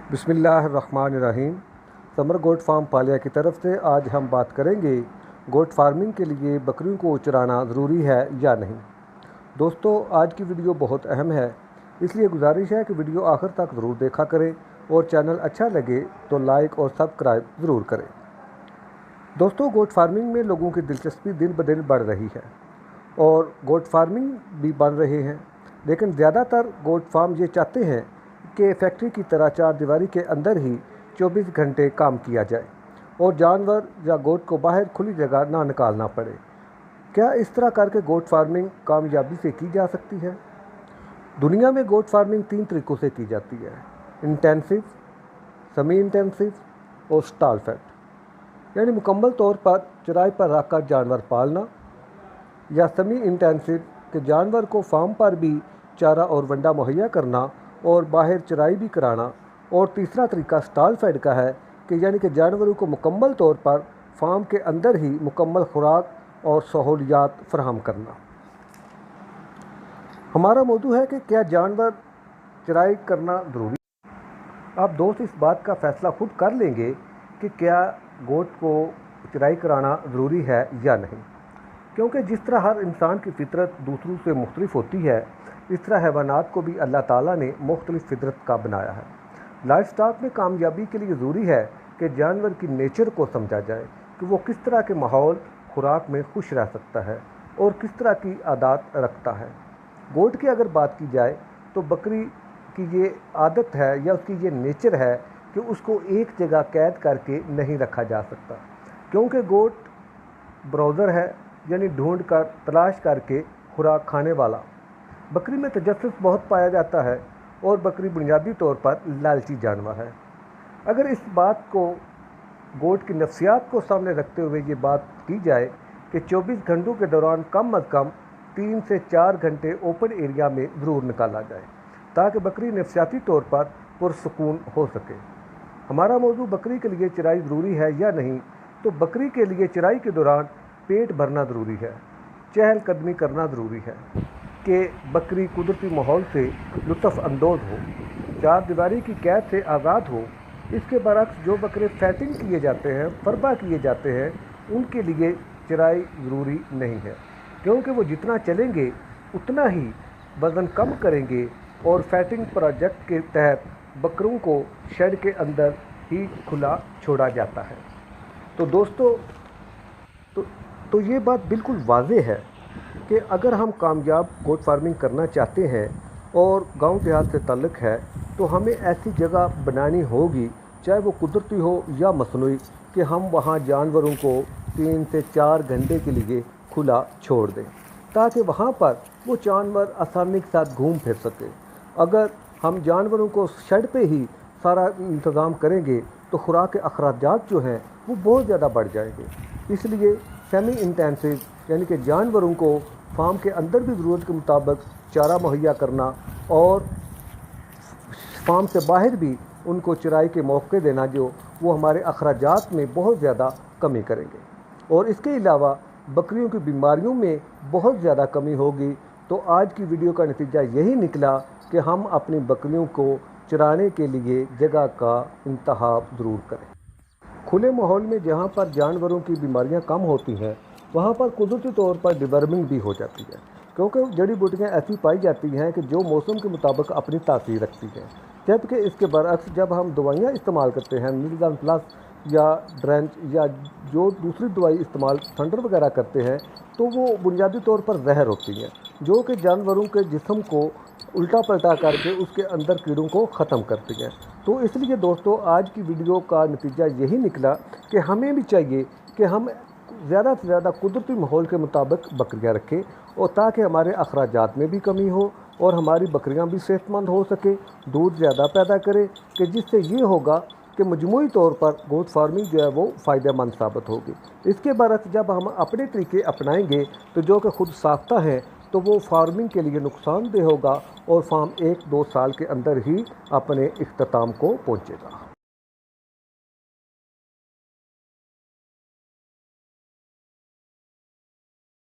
बिस्मिल्लाहिर्रहमानिर्रहीम। Summer goat farm पालिया की तरफ से आज हम बात करेंगे गोट फार्मिंग के लिए बकरियों को चराना ज़रूरी है या नहीं। दोस्तों, आज की वीडियो बहुत अहम है, इसलिए गुजारिश है कि वीडियो आखिर तक ज़रूर देखा करें और चैनल अच्छा लगे तो लाइक और सब्सक्राइब ज़रूर करें। दोस्तों, गोट फार्मिंग में लोगों की दिलचस्पी दिन ब दिन बढ़ रही है और गोट फार्मिंग भी बन रहे हैं, लेकिन ज़्यादातर गोट फार्म ये चाहते हैं कि फैक्ट्री की तरह चार दीवारी के अंदर ही 24 घंटे काम किया जाए और जानवर या गोट को बाहर खुली जगह ना निकालना पड़े। क्या इस तरह करके गोट फार्मिंग कामयाबी से की जा सकती है? दुनिया में गोट फार्मिंग 3 तरीक़ों से की जाती है: इंटेंसिव, सेमी इंटेंसिव और स्टॉल फेड, यानी मुकम्मल तौर पर चराई पर रखकर जानवर पालना, या सेमी इंटेंसिव के जानवर को फार्म पर भी चारा और वंडा मुहैया करना और बाहर चराई भी कराना। और तीसरा तरीका स्टॉल फेड का है कि यानी कि जानवरों को मुकम्मल तौर पर फार्म के अंदर ही मुकम्मल खुराक और सहूलियात फराहम करना। हमारा मौजू है कि क्या जानवर चराई करना ज़रूरी है। आप दोस्त इस बात का फ़ैसला खुद कर लेंगे कि क्या गोट को चराई कराना ज़रूरी है या नहीं, क्योंकि जिस तरह हर इंसान की फितरत दूसरों से मुख्तलिफ होती है, इस तरह हैवानात को भी अल्लाह ताला ने मुख्तलिफ फितरत का बनाया है। लाइफ स्टॉक में कामयाबी के लिए ज़रूरी है कि जानवर की नेचर को समझा जाए कि वो किस तरह के माहौल खुराक में खुश रह सकता है और किस तरह की आदत रखता है। गोट की अगर बात की जाए तो बकरी की ये आदत है या उसकी ये नेचर है कि उसको एक जगह कैद करके नहीं रखा जा सकता, क्योंकि गोट ब्राउज़र है, यानी ढूंढ कर तलाश करके खुराक खाने वाला। बकरी में तजस्सुस बहुत पाया जाता है और बकरी बुनियादी तौर पर लालची जानवर है। अगर इस बात को गोट की नफ्सियात को सामने रखते हुए ये बात की जाए कि 24 घंटों के दौरान कम अज़ कम 3 से 4 घंटे ओपन एरिया में ज़रूर निकाला जाए ताकि बकरी नफ्सियाती तौर पर पुरसुकून हो सके। हमारा मौजू बकरी के लिए चराई ज़रूरी है या नहीं, तो बकरी के लिए चराई के दौरान पेट भरना ज़रूरी है, चहल कदमी करना ज़रूरी है कि बकरी कुदरती माहौल से लुत्फ़ अंदोज़ हो, चार दीवारी की कैद से आज़ाद हो। इसके बरक्स जो बकरे फैटिंग किए जाते हैं, फरबा किए जाते हैं, उनके लिए चराई ज़रूरी नहीं है, क्योंकि वो जितना चलेंगे उतना ही वज़न कम करेंगे और फैटिंग प्रोजेक्ट के तहत बकरों को शेड के अंदर ही खुला छोड़ा जाता है। तो दोस्तों, तो ये बात बिल्कुल वाज़ेह है कि अगर हम कामयाब गोट फार्मिंग करना चाहते हैं और गांव देहात से ताल्लुक़ है, तो हमें ऐसी जगह बनानी होगी, चाहे वो कुदरती हो या मसनूई, कि हम वहां जानवरों को 3 से 4 घंटे के लिए खुला छोड़ दें ताकि वहां पर वो जानवर आसानी के साथ घूम फिर सके। अगर हम जानवरों को शेड पे ही सारा इंतज़ाम करेंगे तो खुराक के अखराजात जो हैं वो बहुत ज़्यादा बढ़ जाएंगे। इसलिए सेमी इंटेंसिव, यानी कि जानवरों को फार्म के अंदर भी ज़रूरत के मुताबिक चारा मुहैया करना और फार्म से बाहर भी उनको चराई के मौके देना, जो वो हमारे अखराजात में बहुत ज़्यादा कमी करेंगे और इसके अलावा बकरियों की बीमारियों में बहुत ज़्यादा कमी होगी। तो आज की वीडियो का नतीजा यही निकला कि हम अपनी बकरियों को चराने के लिए जगह का इंतखाब ज़रूर करें। खुले माहौल में जहाँ पर जानवरों की बीमारियाँ कम होती हैं, वहाँ पर कुदरती तौर पर डिवर्मिंग भी हो जाती है, क्योंकि जड़ी बूटियाँ ऐसी पाई जाती हैं कि जो मौसम के मुताबिक अपनी तासीर रखती हैं। जबकि इसके बरअक्स जब हम दवाइयाँ इस्तेमाल करते हैं, मिल्गान प्लस या ड्रेंच या जो दूसरी दवाई इस्तेमाल थंडर वगैरह करते हैं, तो वो बुनियादी तौर पर जहर होती हैं, जो कि जानवरों के जिस्म को उल्टा पलटा करके उसके अंदर कीड़ों को ख़त्म करती हैं। तो इसलिए दोस्तों, आज की वीडियो का नतीजा यही निकला कि हमें भी चाहिए कि हम ज़्यादा से ज़्यादा कुदरती माहौल के मुताबिक बकरियां रखें, और ताकि हमारे अखराजात में भी कमी हो और हमारी बकरियां भी सेहतमंद हो सके, दूध ज़्यादा पैदा करें, कि जिससे ये होगा कि मजमूई तौर पर गोट फार्मिंग जो है वो फ़ायदेमंद साबित होगी। इसके बरक्स जब हम अपने तरीके अपनाएंगे तो जो कि खुद साख्ता हैं, तो वो फार्मिंग के लिए नुकसानदेह होगा और फार्म 1-2 साल के अंदर ही अपने इख्तिताम को पहुँचेगा।